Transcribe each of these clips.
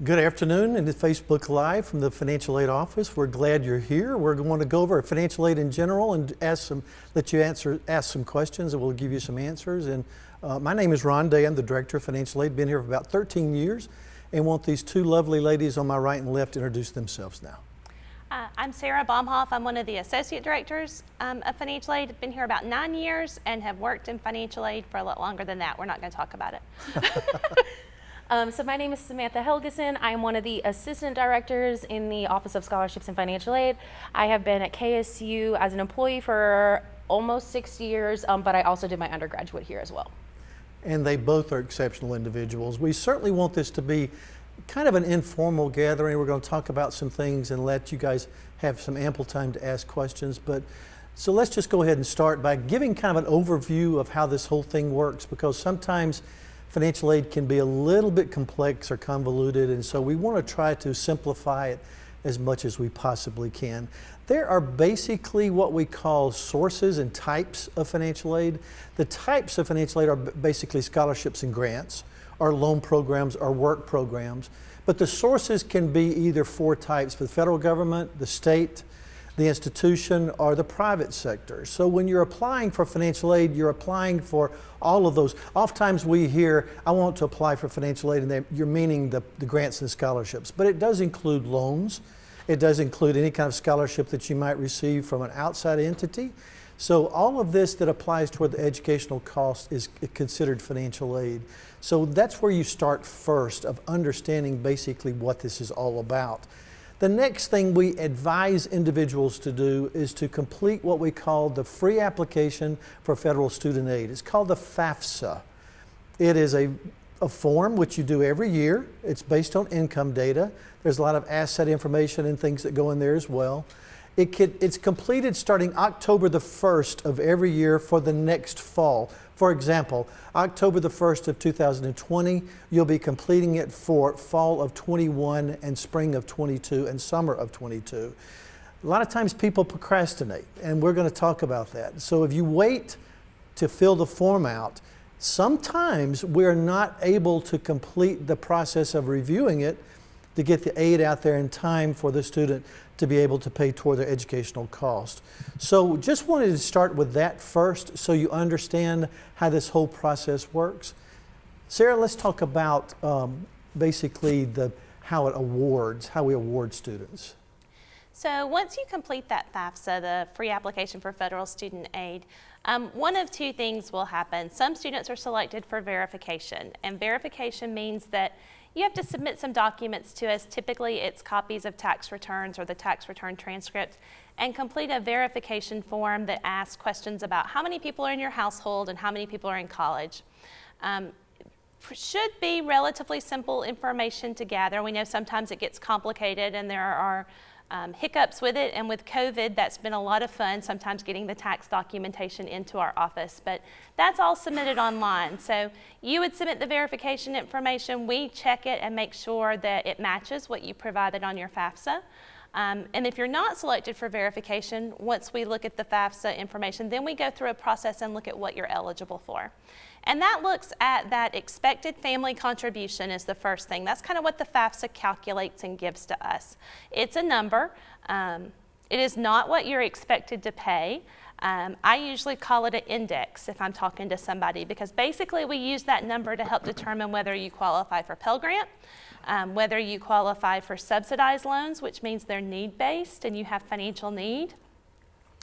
Good afternoon, and Facebook Live from the Financial Aid Office. We're glad you're here. We're going to go over financial aid in general and ask some questions, and we'll give you some answers. And my name is Ron Day. I'm the Director of Financial Aid. Been here for about 13 years, and want these two lovely ladies on my right and left to introduce themselves now. I'm Sarah Baumhoff. I'm one of the Associate Directors of Financial Aid. I've been here about 9 years and have worked in financial aid for a lot longer than that. We're not going to talk about it. So my name is Samantha Helgeson. I'm one of the Assistant Directors in the Office of Scholarships and Financial Aid. I have been at KSU as an employee for almost 6 years, but I also did my undergraduate here as well. And they both are exceptional individuals. We certainly want this to be kind of an informal gathering. We're going to talk about some things and let you guys have some ample time to ask questions. So let's just go ahead and start by giving kind of an overview of how this whole thing works, because sometimes financial aid can be a little bit complex or convoluted, and so we want to try to simplify it as much as we possibly can. There are basically what we call sources and types of financial aid. The types of financial aid are basically scholarships and grants, or loan programs, or work programs. But the sources can be either four types: the federal government, the state, the institution, or the private sector. So when you're applying for financial aid, you're applying for all of those. Oftentimes we hear, I want to apply for financial aid, and you're meaning the grants and scholarships. But it does include loans. It does include any kind of scholarship that you might receive from an outside entity. So all of this that applies toward the educational cost is considered financial aid. So that's where you start first, of understanding basically what this is all about. The next thing we advise individuals to do is to complete what we call the free application for federal student aid. It's called the Fafsa. It is a form which you do every year. It's based on income data. There's a lot of asset information and things that go in there as well. It's completed starting October the 1st of every year for the next fall. For example, October the 1st of 2020, you'll be completing it for fall of 21 and spring of 22 and summer of 22. A lot of times people procrastinate, and we're going to talk about that. So if you wait to fill the form out, sometimes we're not able to complete the process of reviewing it to get the aid out there in time for the student to be able to pay toward their educational cost. So just wanted to start with that first so you understand how this whole process works. Sarah, let's talk about basically how we award students. So once you complete that FAFSA, the free application for federal student aid, one of two things will happen. Some students are selected for verification, and verification means that you have to submit some documents to us. Typically, it's copies of tax returns or the tax return transcript, and complete a verification form that asks questions about how many people are in your household and how many people are in college. Should be relatively simple information to gather. We know sometimes it gets complicated and there are hiccups with it, and with COVID, that's been a lot of fun, sometimes getting the tax documentation into our office, but that's all submitted online. So you would submit the verification information, we check it and make sure that it matches what you provided on your FAFSA. And if you're not selected for verification, once we look at the FAFSA information, then we go through a process and look at what you're eligible for. And that looks at that expected family contribution is the first thing. That's kind of what the FAFSA calculates and gives to us. It's a number. It is not what you're expected to pay. I usually call it an index if I'm talking to somebody, because basically we use that number to help determine whether you qualify for Pell Grant, whether you qualify for subsidized loans, which means they're need-based and you have financial need.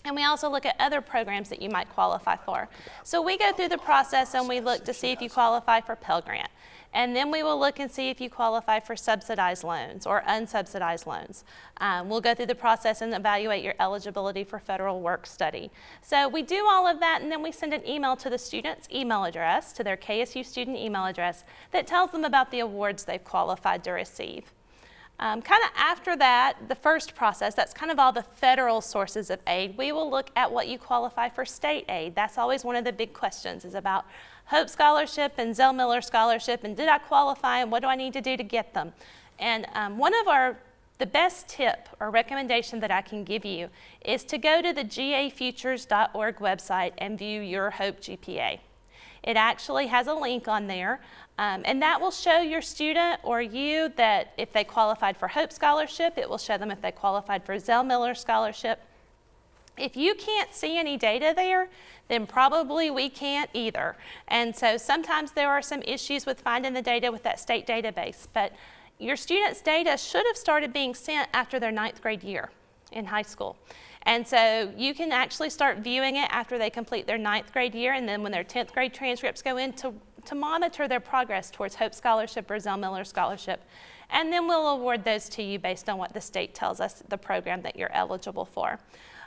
And we also look at other programs that you might qualify for. So we go through the process and we look to see if you qualify for Pell Grant. And then we will look and see if you qualify for subsidized loans or unsubsidized loans. We'll go through the process and evaluate your eligibility for federal work study. So we do all of that, and then we send an email to the student's email address, to their KSU student email address, that tells them about the awards they've qualified to receive. Kind of after that, the first process, that's kind of all the federal sources of aid. We will look at what you qualify for state aid. That's always one of the big questions, is about Hope Scholarship and Zell Miller Scholarship, and did I qualify, and what do I need to do to get them? And the best tip or recommendation that I can give you is to go to the gafutures.org website and view your Hope GPA. It actually has a link on there, and that will show your student or you that if they qualified for Hope Scholarship, it will show them if they qualified for Zell Miller Scholarship. If you can't see any data there, then probably we can't either. And so sometimes there are some issues with finding the data with that state database, but your students' data should have started being sent after their 9th grade year in high school. And so you can actually start viewing it after they complete their 9th grade year, and then when their 10th grade transcripts go in to monitor their progress towards Hope Scholarship or Zell Miller Scholarship. And then we'll award those to you based on what the state tells us the program that you're eligible for.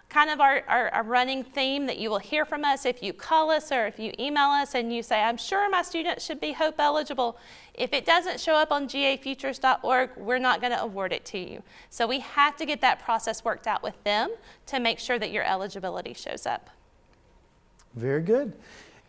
Kind of our running theme that you will hear from us if you call us or if you email us and you say, I'm sure my student should be Hope eligible. If it doesn't show up on gafutures.org, we're not going to award it to you. So we have to get that process worked out with them to make sure that your eligibility shows up. Very good.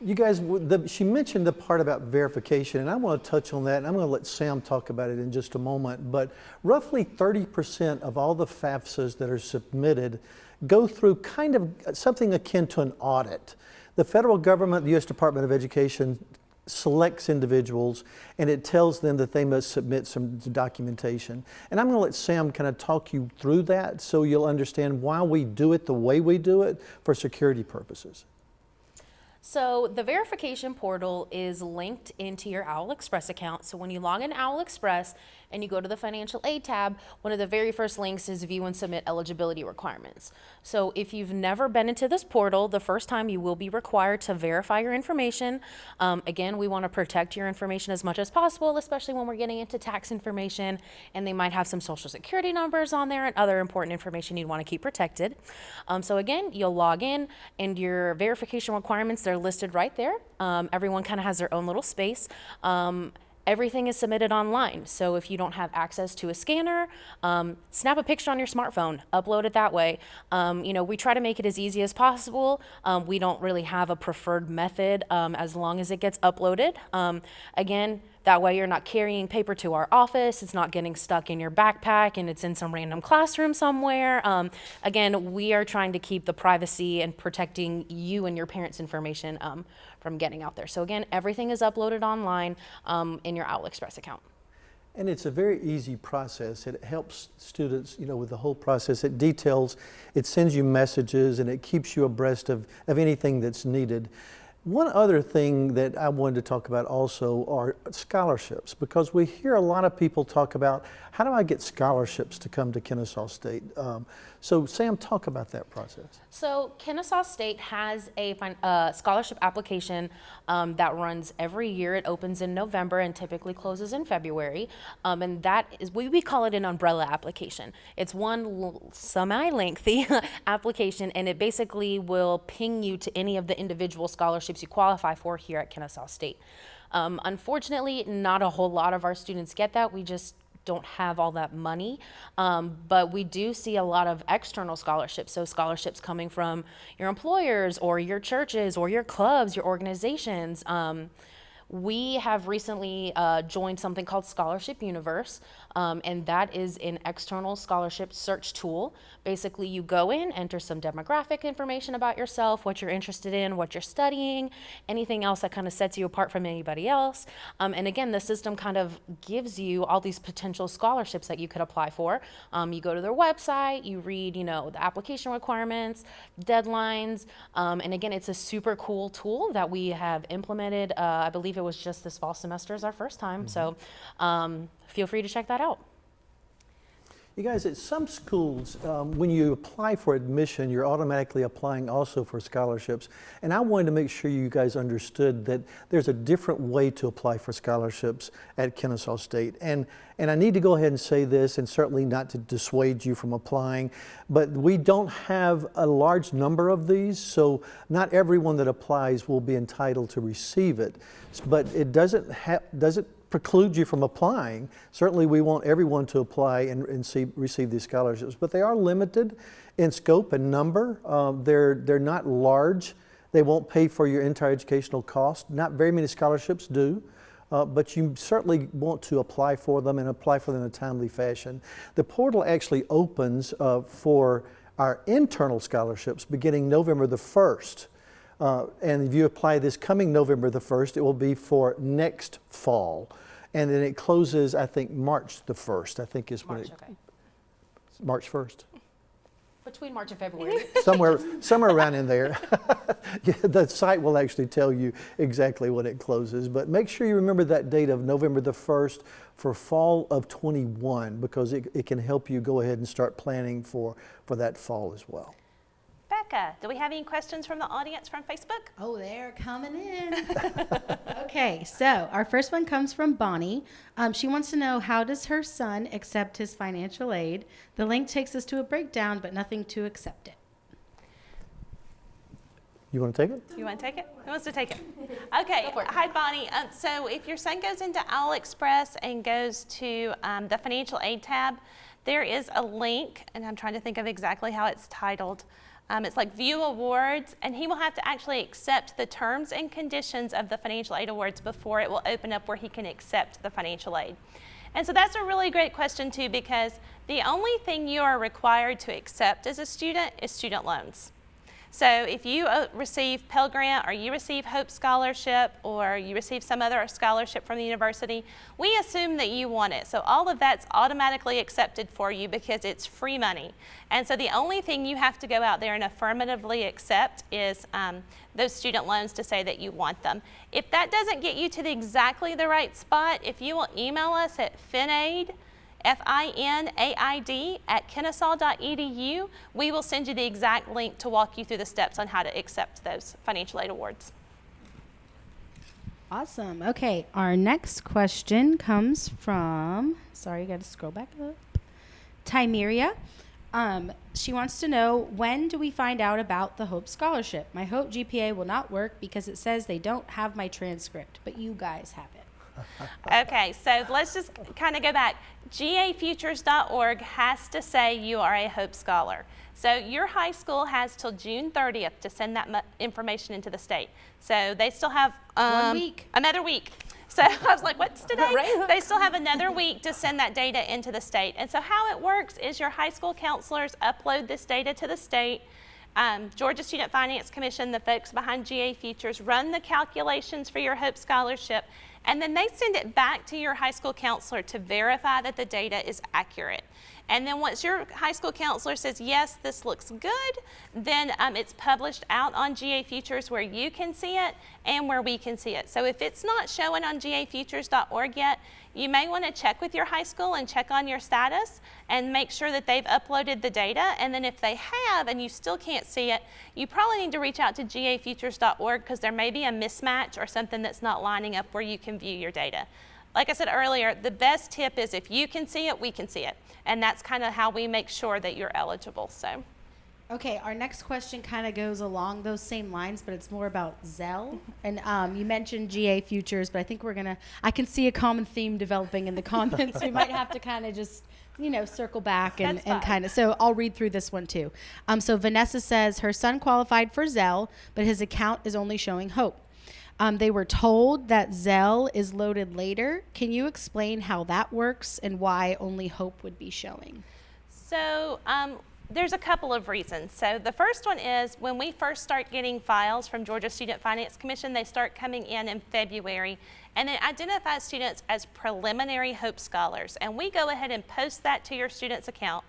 You guys, she mentioned the part about verification, and I want to touch on that, and I'm going to let Sam talk about it in just a moment. But roughly 30% of all the FAFSAs that are submitted go through kind of something akin to an audit. The federal government, the U.S. Department of Education, selects individuals and it tells them that they must submit some documentation. And I'm going to let Sam kind of talk you through that so you'll understand why we do it the way we do it for security purposes. So the verification portal is linked into your Owl Express account. So when you log in Owl Express and you go to the financial aid tab, one of the very first links is view and submit eligibility requirements. So if you've never been into this portal, the first time you will be required to verify your information. Again, we want to protect your information as much as possible, especially when we're getting into tax information and they might have some social security numbers on there and other important information you'd want to keep protected. So again, you'll log in and your verification requirements, they're listed right there. Everyone kind of has their own little space. Everything is submitted online. So if you don't have access to a scanner, snap a picture on your smartphone, upload it that way. We try to make it as easy as possible. We don't really have a preferred method as long as it gets uploaded. Again, that way you're not carrying paper to our office, it's not getting stuck in your backpack and it's in some random classroom somewhere. Again, we are trying to keep the privacy and protecting you and your parents' information from getting out there. So again, everything is uploaded online in your Owl Express account. And it's a very easy process. It helps students, with the whole process. It details, it sends you messages, and it keeps you abreast of anything that's needed. One other thing that I wanted to talk about also are scholarships, because we hear a lot of people talk about, how do I get scholarships to come to Kennesaw State? So Sam, talk about that process. So Kennesaw State has a scholarship application that runs every year. It opens in November and typically closes in February. And that is, we call it an umbrella application. It's one semi-lengthy application, and it basically will ping you to any of the individual scholarships you qualify for here at Kennesaw State. Unfortunately, not a whole lot of our students get that. We just don't have all that money, but we do see a lot of external scholarships, so scholarships coming from your employers or your churches or your clubs, your organizations. We have recently joined something called Scholarship Universe, and that is an external scholarship search tool. Basically, you go in, enter some demographic information about yourself, what you're interested in, what you're studying, anything else that kind of sets you apart from anybody else. And again, the system kind of gives you all these potential scholarships that you could apply for. You go to their website, you read, the application requirements, deadlines, and again, it's a super cool tool that we have implemented. I believe it was just this fall semester is our first time, so feel free to check that out. You guys, at some schools, when you apply for admission, you're automatically applying also for scholarships. And I wanted to make sure you guys understood that there's a different way to apply for scholarships at Kennesaw State. And I need to go ahead and say this, and certainly not to dissuade you from applying, but we don't have a large number of these, so not everyone that applies will be entitled to receive it. But it doesn't preclude you from applying. Certainly we want everyone to apply and receive these scholarships, but they are limited in scope and number. They're not large. They won't pay for your entire educational cost. Not very many scholarships do, but you certainly want to apply for them and apply for them in a timely fashion. The portal actually opens for our internal scholarships beginning November the 1st. And if you apply this coming November the 1st, it will be for next fall. And then it closes, I think, March the 1st, I think is when March, it, okay. March 1st. Between March and February. Somewhere around in there. Yeah, the site will actually tell you exactly when it closes. But make sure you remember that date of November the 1st for fall of 21, because it can help you go ahead and start planning for that fall as well. Becca, do we have any questions from the audience from Facebook? Oh, they're coming in. Okay, so our first one comes from Bonnie. She wants to know, how does her son accept his financial aid? The link takes us to a breakdown, but nothing to accept it. You want to take it? You want to take it? Who wants to take it? Okay. Hi, Bonnie. So if your son goes into Owl Express and goes to the financial aid tab, there is a link, and I'm trying to think of exactly how it's titled. It's like View Awards, and he will have to actually accept the terms and conditions of the financial aid awards before it will open up where he can accept the financial aid. And so that's a really great question too, because the only thing you are required to accept as a student is student loans. So if you receive Pell Grant, or you receive Hope Scholarship, or you receive some other scholarship from the university, we assume that you want it. So all of that's automatically accepted for you because it's free money. And so the only thing you have to go out there and affirmatively accept is those student loans to say that you want them. If that doesn't get you to exactly the right spot, if you will email us at finaid, FINAID @kennesaw.edu, we will send you the exact link to walk you through the steps on how to accept those financial aid awards. Awesome. Okay, our next question comes from, sorry, you got to scroll back up. Tymeria. She wants to know, when do we find out about the Hope Scholarship? My Hope GPA will not work because it says they don't have my transcript, but you guys have it. Okay, so let's just kind of go back. GAFutures.org has to say you are a Hope Scholar. So your high school has till June 30th to send that information into the state. So they still have 1 week. Another week. So I was like, what's today? Right. They still have another week to send that data into the state. And so how it works is your high school counselors upload this data to the state. Georgia Student Finance Commission, the folks behind GA Futures, run the calculations for your Hope Scholarship, and then they send it back to your high school counselor to verify that the data is accurate. And then once your high school counselor says, yes, this looks good, then it's published out on GA Futures where you can see it and where we can see it. So if it's not showing on gafutures.org yet, you may want to check with your high school and check on your status and make sure that they've uploaded the data. And then if they have and you still can't see it, you probably need to reach out to gafutures.org because there may be a mismatch or something that's not lining up where you can view your data. Like I said earlier, the best tip is if you can see it, we can see it. And that's kind of how we make sure that you're eligible. So, Okay, our next question kind of goes along those same lines, but it's more about Zell. And you mentioned GA Futures, but I think I can see a common theme developing in the comments. We might have to kind of just, circle back and kind of, so I'll read through this one too. So Vanessa says her son qualified for Zell, but his account is only showing Hope. They were told that Zell is loaded later. Can you explain how that works and why only Hope would be showing? So there's a couple of reasons. So the first one is when we first start getting files from Georgia Student Finance Commission, they start coming in February, and it identifies students as preliminary Hope Scholars. And we go ahead and post that to your student's account.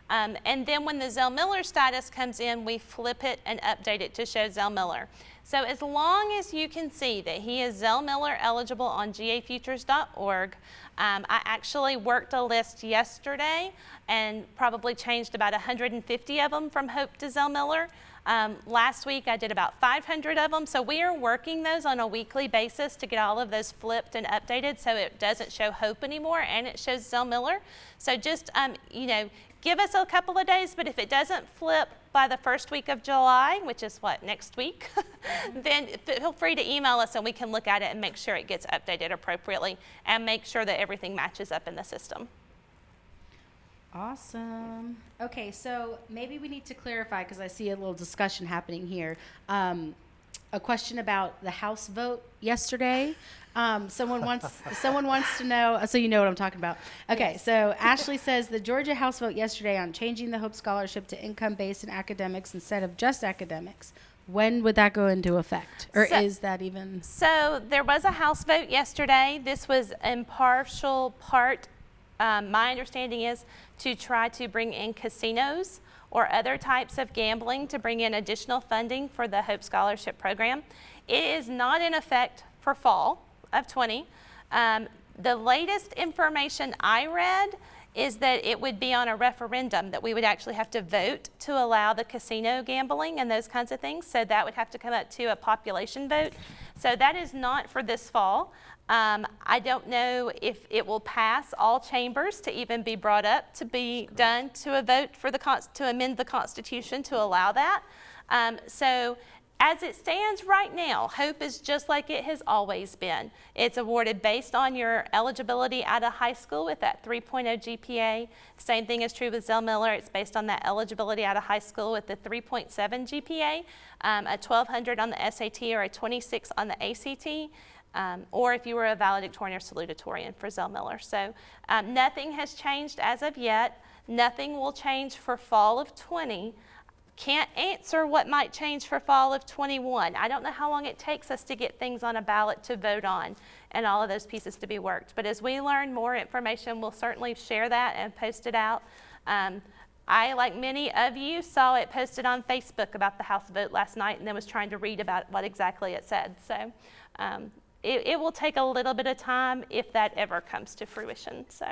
And then when the Zell Miller status comes in, we flip it and update it to show Zell Miller. So as long as you can see that he is Zell Miller eligible on gafutures.org, I actually worked a list yesterday and probably changed about 150 of them from Hope to Zell Miller. Last week I did about 500 of them, so we are working those on a weekly basis to get all of those flipped and updated so it doesn't show Hope anymore and it shows Zell Miller. So just, give us a couple of days, but if it doesn't flip by the first week of July, which is next week, then feel free to email us and we can look at it and make sure it gets updated appropriately and make sure that everything matches up in the system. Awesome. Okay, so maybe we need to clarify because I see a little discussion happening here. A question about the House vote yesterday. Someone wants to know, so you know what I'm talking about. Okay, yes. So Ashley says the Georgia House vote yesterday on changing the Hope Scholarship to income-based in academics instead of just academics When would that go into effect? Or So- is that even? So there was a House vote yesterday. This was in partial part, my understanding is, to try to bring in casinos or other types of gambling to bring in additional funding for the Hope Scholarship Program. It is not in effect for fall of 20. The latest information I read is that it would be on a referendum, that we would actually have to vote to allow the casino gambling and those kinds of things. So that would have to come up to a population vote. So that is not for this fall. I don't know if it will pass all chambers to even be brought up to be done to a vote for to amend the Constitution to allow that. So as it stands right now, Hope is just like it has always been. It's awarded based on your eligibility out of high school with that 3.0 GPA. Same thing is true with Zell Miller. It's based on that eligibility out of high school with the 3.7 GPA, a 1200 on the SAT or a 26 on the ACT. Or if you were a valedictorian or salutatorian for Zell Miller. So nothing has changed as of yet. Nothing will change for fall of 20. Can't answer what might change for fall of 21. I don't know how long it takes us to get things on a ballot to vote on and all of those pieces to be worked. But as we learn more information, we'll certainly share that and post it out. I, like many of you, saw it posted on Facebook about the House vote last night and then was trying to read about what exactly it said. So it will take a little bit of time if that ever comes to fruition. So.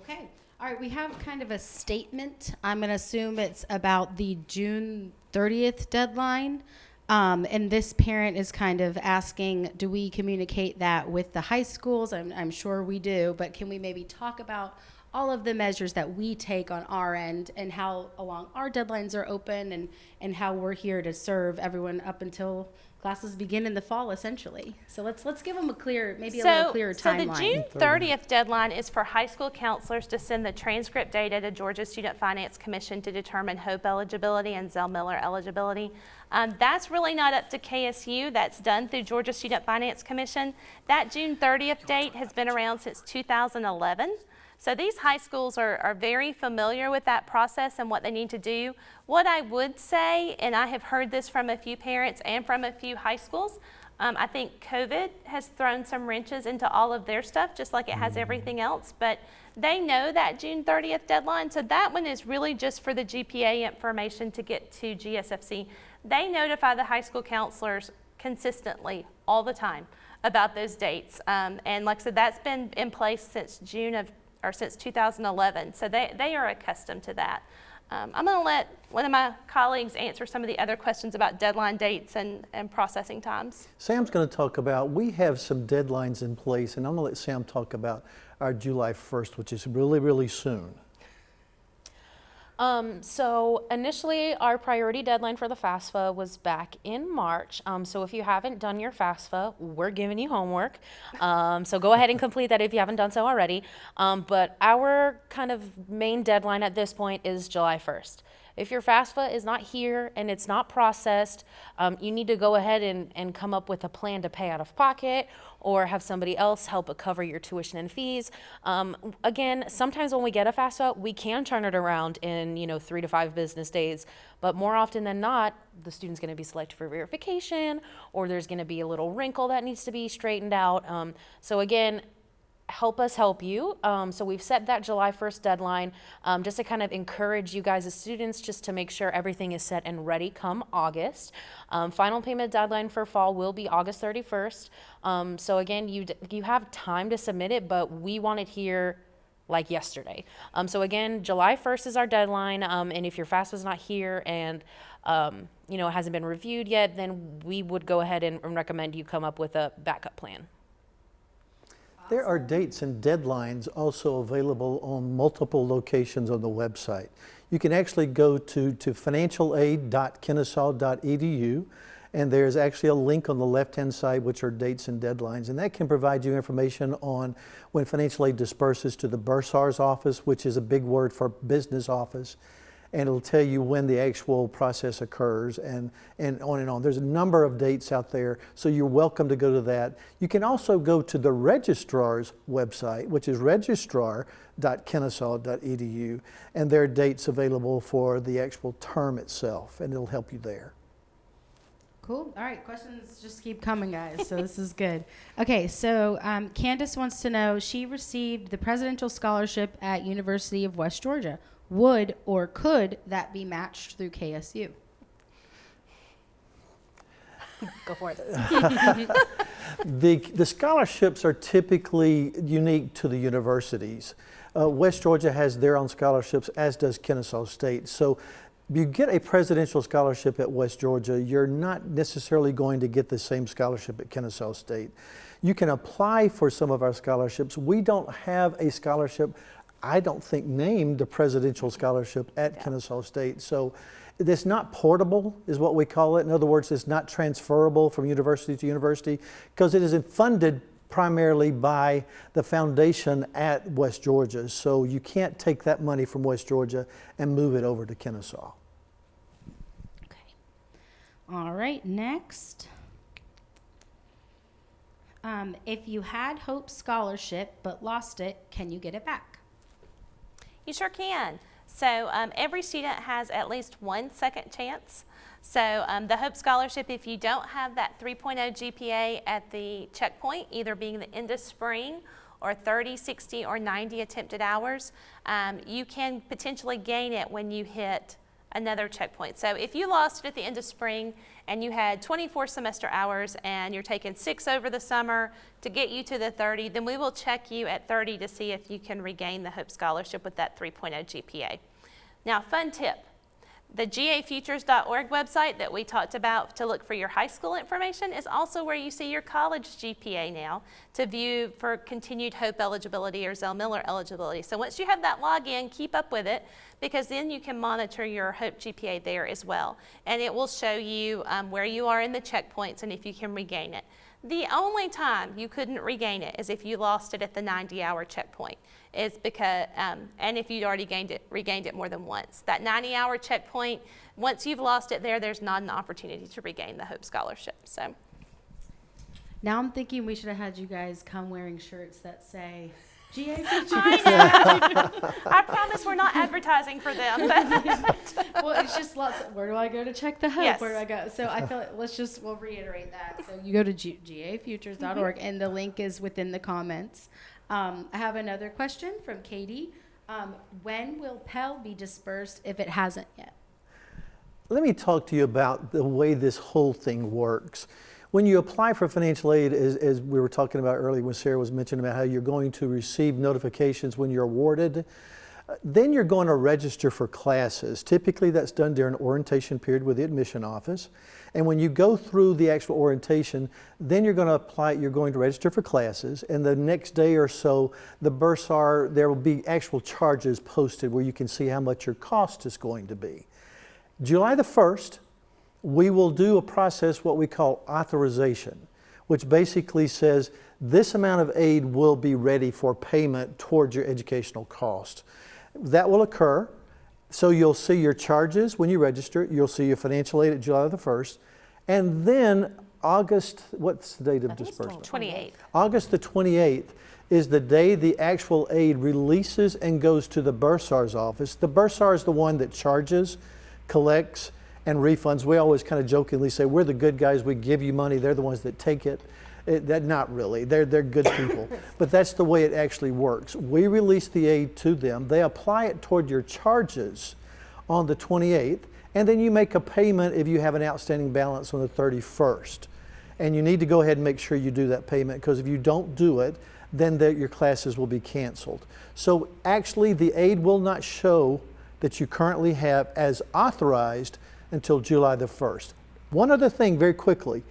Okay. All right, we have kind of a statement. I'm going to assume it's about the June 30th deadline. And this parent is kind of asking, do we communicate that with the high schools? I'm sure we do, but can we maybe talk about all of the measures that we take on our end and how along our deadlines are open and how we're here to serve everyone up until classes begin in the fall, essentially. So let's give them a little clearer timeline. So the June 30th deadline is for high school counselors to send the transcript data to Georgia Student Finance Commission to determine Hope eligibility and Zell Miller eligibility. That's really not up to KSU. That's done through Georgia Student Finance Commission. That June 30th date has been around since 2011. So these high schools are very familiar with that process and what they need to do. What I would say, and I have heard this from a few parents and from a few high schools, I think COVID has thrown some wrenches into all of their stuff, just like it has everything else, but they know that June 30th deadline, so that one is really just for the GPA information to get to GSFC. They notify the high school counselors consistently all the time about those dates, and like I said, that's been in place since since 2011, so they are accustomed to that. I'm going to let one of my colleagues answer some of the other questions about deadline dates and processing times. Sam's going to talk about, we have some deadlines in place, and I'm going to let Sam talk about our July 1st, which is really, really soon. So initially our priority deadline for the FAFSA was back in March. So if you haven't done your FAFSA, we're giving you homework. So go ahead and complete that if you haven't done so already. But our kind of main deadline at this point is July 1st. If your FAFSA is not here and it's not processed, you need to go ahead and come up with a plan to pay out of pocket or have somebody else help cover your tuition and fees. Again, sometimes when we get a FAFSA, we can turn it around in 3 to 5 business days, but more often than not, the student's going to be selected for verification or there's going to be a little wrinkle that needs to be straightened out. So again, help us help you. So we've set that July 1st deadline just to kind of encourage you guys as students just to make sure everything is set and ready come August. Final payment deadline for fall will be August 31st. So again, you have time to submit it, but we want it here like yesterday. So again, July 1st is our deadline. And if your FAFSA is not here and it hasn't been reviewed yet, then we would go ahead and recommend you come up with a backup plan. There are dates and deadlines also available on multiple locations on the website. You can actually go to financialaid.kennesaw.edu, and there's actually a link on the left-hand side which are dates and deadlines, and that can provide you information on when financial aid disperses to the Bursar's office, which is a big word for business office, and it'll tell you when the actual process occurs and on and on. There's a number of dates out there, so you're welcome to go to that. You can also go to the registrar's website, which is registrar.kennesaw.edu, and there are dates available for the actual term itself, and it'll help you there. Cool. All right. Questions just keep coming, guys. So this is good. Okay. So Candace wants to know, she received the presidential scholarship at University of West Georgia. Would or could that be matched through KSU? Go for it. The scholarships are typically unique to the universities. West Georgia has their own scholarships, as does Kennesaw State. So you get a presidential scholarship at West Georgia, you're not necessarily going to get the same scholarship at Kennesaw State. You can apply for some of our scholarships. We don't have a scholarship, I don't think, named the presidential scholarship at Kennesaw State. So it's not portable, is what we call it. In other words, it's not transferable from university to university because it is funded primarily by the foundation at West Georgia. So you can't take that money from West Georgia and move it over to Kennesaw. Okay. All right, next. If you had Hope Scholarship but lost it, can you get it back? You sure can. So every student has at least one second chance. So the Hope Scholarship, if you don't have that 3.0 GPA at the checkpoint, either being the end of spring or 30, 60, or 90 attempted hours, you can potentially gain it when you hit another checkpoint. So if you lost it at the end of spring and you had 24 semester hours and you're taking 6 over the summer to get you to the 30, then we will check you at 30 to see if you can regain the Hope Scholarship with that 3.0 GPA. Now, fun tip. The gafutures.org website that we talked about to look for your high school information is also where you see your college GPA now to view for continued Hope eligibility or Zell Miller eligibility. So once you have that login, keep up with it because then you can monitor your Hope GPA there as well. And it will show you where you are in the checkpoints and if you can regain it. The only time you couldn't regain it is if you lost it at the 90-hour checkpoint. Is because, and if you'd already regained it more than once. That 90-hour checkpoint, once you've lost it there, there's not an opportunity to regain the Hope Scholarship. So now I'm thinking we should have had you guys come wearing shirts that say GA Futures. I know. I promise we're not advertising for them. Well, it's just lots of, where do I go to check the Hope? Yes. Where do I go? So I feel like we'll reiterate that. So you go to gafutures.org and the link is within the comments. I have another question from Katie. When will Pell be dispersed if it hasn't yet? Let me talk to you about the way this whole thing works. When you apply for financial aid, as we were talking about earlier when Sarah was mentioning about how you're going to receive notifications when you're awarded, then you're going to register for classes. Typically that's done during orientation period with the admission office. And when you go through the actual orientation, then you're going to apply, you're going to register for classes. And the next day or so, the Bursar, there will be actual charges posted where you can see how much your cost is going to be. July the 1st, we will do a process, what we call authorization, which basically says this amount of aid will be ready for payment towards your educational cost. That will occur. So you'll see your charges when you register. You'll see your financial aid at July the 1st. And then August, what's the date of disbursement? 28th. August the 28th is the day the actual aid releases and goes to the Bursar's office. The Bursar is the one that charges, collects, and refunds. We always kind of jokingly say, we're the good guys, we give you money, they're the ones that take it. Not really, they're good people. But that's the way it actually works. We release the aid to them, they apply it toward your charges on the 28th, and then you make a payment if you have an outstanding balance on the 31st. And you need to go ahead and make sure you do that payment, because if you don't do it, then your classes will be canceled. So actually the aid will not show that you currently have as authorized until July the 1st. One other thing very quickly,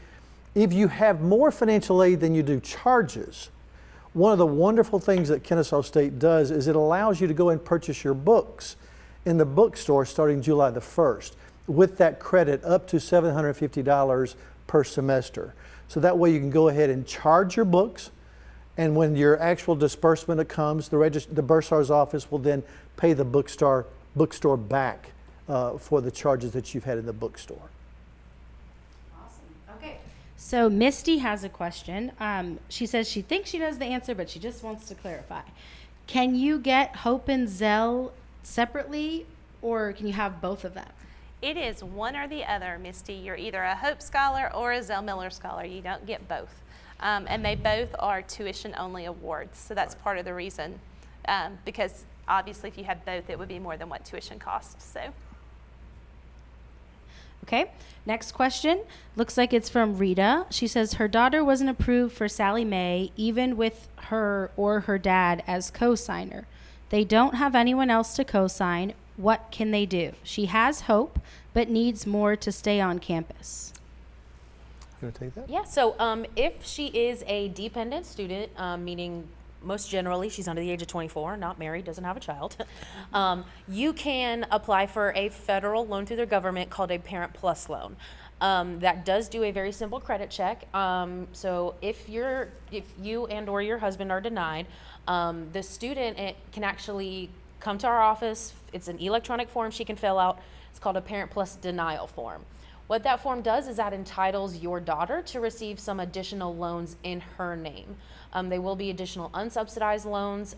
if you have more financial aid than you do charges, one of the wonderful things that Kennesaw State does is it allows you to go and purchase your books in the bookstore starting July the 1st with that credit up to $750 per semester. So that way you can go ahead and charge your books, and when your actual disbursement comes, the Bursar's office will then pay the bookstore back for the charges that you've had in the bookstore. Awesome. Okay. So Misty has a question. She says she thinks she knows the answer, but she just wants to clarify. Can you get Hope and Zell separately, or can you have both of them? It is one or the other, Misty. You're either a Hope Scholar or a Zell Miller Scholar. You don't get both. And they both are tuition-only awards, so that's part of the reason. Because obviously if you have both, it would be more than what tuition costs. So. Okay, next question. Looks like it's from Rita. She says her daughter wasn't approved for Sally Mae, even with her or her dad as co-signer. They don't have anyone else to co-sign. What can they do? She has hope, but needs more to stay on campus. You want to take that? Yeah, so if she is a dependent student, meaning most generally she's under the age of 24, not married, doesn't have a child, you can apply for a federal loan through their government called a Parent Plus loan. That does do a very simple credit check. So if you and or your husband are denied, the student can actually come to our office. It's an electronic form she can fill out. It's called a Parent Plus denial form. What that form does is that entitles your daughter to receive some additional loans in her name. They will be additional unsubsidized loans.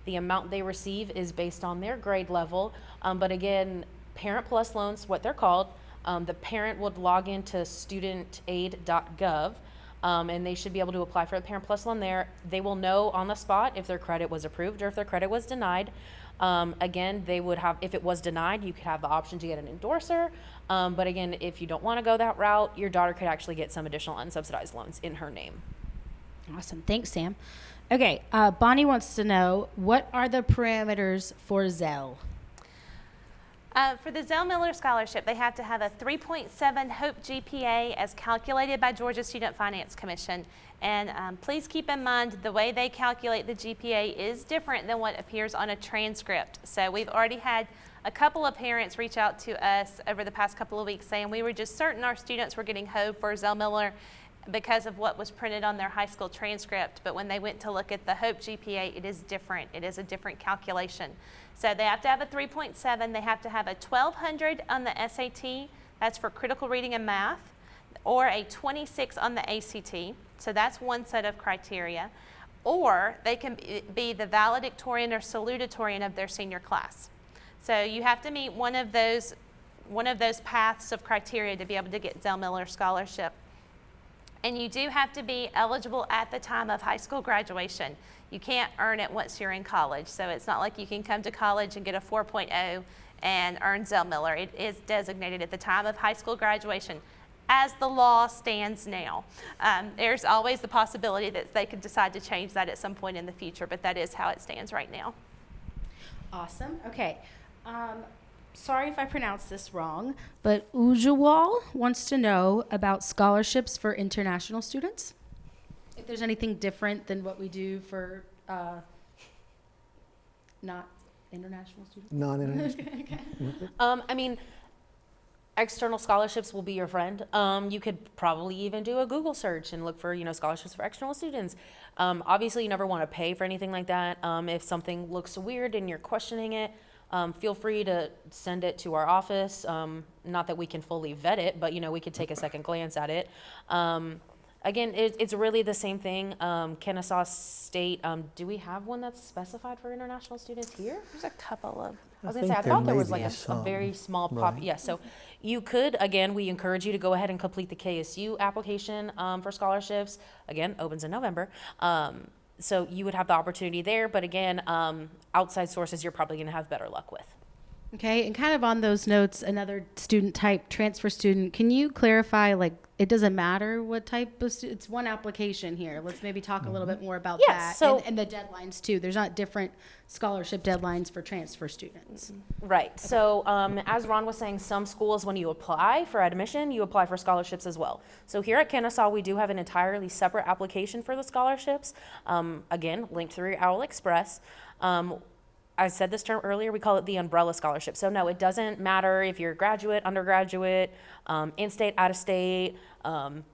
The amount they receive is based on their grade level. But again, Parent Plus loans, what they're called, the parent would log into studentaid.gov, and they should be able to apply for the Parent Plus loan there. They will know on the spot if their credit was approved or if their credit was denied. Again, they would have, if it was denied, you could have the option to get an endorser. But again, if you don't want to go that route, your daughter could actually get some additional unsubsidized loans in her name. Awesome. Thanks, Sam. Okay, Bonnie wants to know, what are the parameters for Zell? For the Zell Miller Scholarship, they have to have a 3.7 Hope GPA as calculated by Georgia Student Finance Commission. And please keep in mind the way they calculate the GPA is different than what appears on a transcript. So we've already had a couple of parents reach out to us over the past couple of weeks saying we were just certain our students were getting Hope or Zell Miller because of what was printed on their high school transcript. But when they went to look at the Hope GPA, it is different. It is a different calculation. So they have to have a 3.7. They have to have a 1200 on the SAT. That's for critical reading and math, or a 26 on the ACT. So that's one set of criteria. Or they can be the valedictorian or salutatorian of their senior class. So you have to meet one of those paths of criteria to be able to get Zell Miller Scholarship. And you do have to be eligible at the time of high school graduation. You can't earn it once you're in college. So it's not like you can come to college and get a 4.0 and earn Zell Miller. It is designated at the time of high school graduation as the law stands now. There's always the possibility that they could decide to change that at some point in the future, but that is how it stands right now. Awesome. Okay. Sorry if I pronounced this wrong, but Ujawal wants to know about scholarships for international students. If there's anything different than what we do for not international students. Non-international. Okay. I mean, external scholarships will be your friend. You could probably even do a Google search and look for, scholarships for external students. Obviously, you never want to pay for anything like that. If something looks weird and you're questioning it, feel free to send it to our office. Not that we can fully vet it, but we could take a second glance at it. Again, it's really the same thing. Kennesaw State, do we have one that's specified for international students here? There's a couple of. I was gonna say, I thought there was like a some, very small right. Yeah, so you could, again, we encourage you to go ahead and complete the KSU application for scholarships. Again, opens in November. So you would have the opportunity there, but again, outside sources you're probably gonna have better luck with. Okay, and kind of on those notes, another student type, transfer student, can you clarify, it doesn't matter what type of student, it's one application here. Let's maybe talk a little bit more about that. So, and the deadlines too. There's not different scholarship deadlines for transfer students. Right, okay. So as Ron was saying, some schools, when you apply for admission, you apply for scholarships as well. So here at Kennesaw, we do have an entirely separate application for the scholarships. Again, linked through Owl Express. I said this term earlier, we call it the umbrella scholarship. So no, it doesn't matter if you're a graduate, undergraduate, in-state, out-of-state,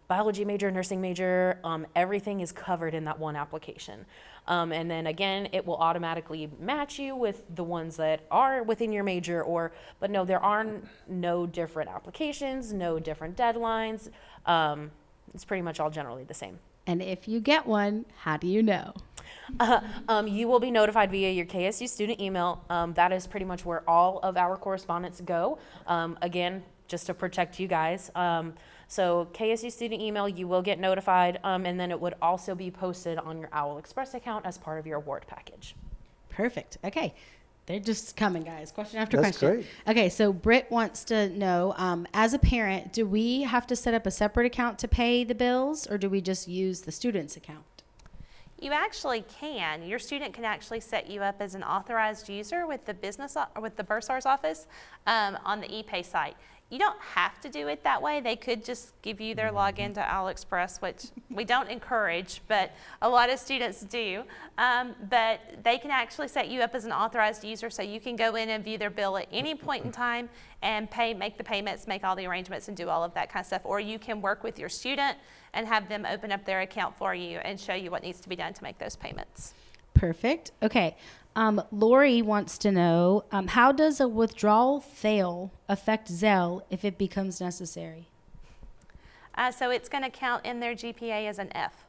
biology major, nursing major, everything is covered in that one application. And then again, it will automatically match you with the ones that are within your major but no, there are no different applications, no different deadlines. It's pretty much all generally the same. And if you get one, how do you know? You will be notified via your KSU student email. That is pretty much where all of our correspondence go. Again, just to protect you guys. So KSU student email, you will get notified, and then it would also be posted on your Owl Express account as part of your award package. Perfect. Okay. They're just coming, guys. Question after That's question. great. Okay, so Britt wants to know, as a parent, do we have to set up a separate account to pay the bills, or do we just use the student's account? You actually can. Your student can actually set you up as an authorized user with the Bursar's office on the ePay site. You don't have to do it that way. They could just give you their login to Owl Express, which we don't encourage, but a lot of students do. But they can actually set you up as an authorized user, so you can go in and view their bill at any point in time and make the payments, make all the arrangements, and do all of that kind of stuff. Or you can work with your student and have them open up their account for you and show you what needs to be done to make those payments. Perfect. Okay. Lori wants to know, how does a withdrawal fail affect Zell if it becomes necessary? So it's going to count in their GPA as an F.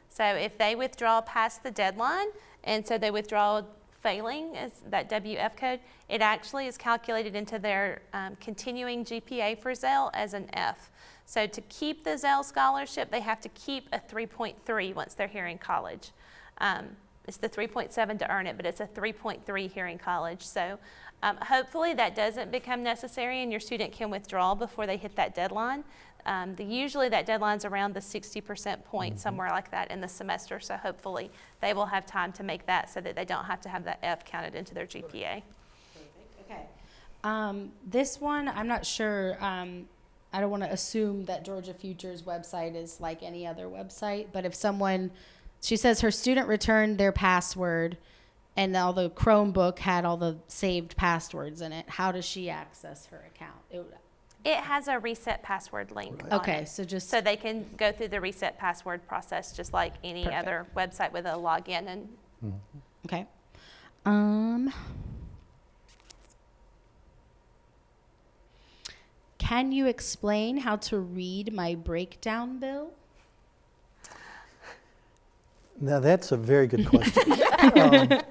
So if they withdraw past the deadline, and so they withdraw failing as that WF code, it actually is calculated into their continuing GPA for Zell as an F. So to keep the Zell scholarship, they have to keep a 3.3 once they're here in college. It's the 3.7 to earn it, but it's a 3.3 here in college. So hopefully that doesn't become necessary and your student can withdraw before they hit that deadline. Usually that deadline's around the 60% point, somewhere like that in the semester. So hopefully they will have time to make that so that they don't have to have that F counted into their GPA. Okay. This one, I'm not sure. I don't want to assume that Georgia Future's website is like any other website, but if someone, she says her student returned their password and all the Chromebook had all the saved passwords in it, how does she access her account? It has a reset password link on Okay, it. so they can go through the reset password process just like any Perfect. other website with a login. And okay. Can you explain how to read my breakdown bill? Now, that's a very good question.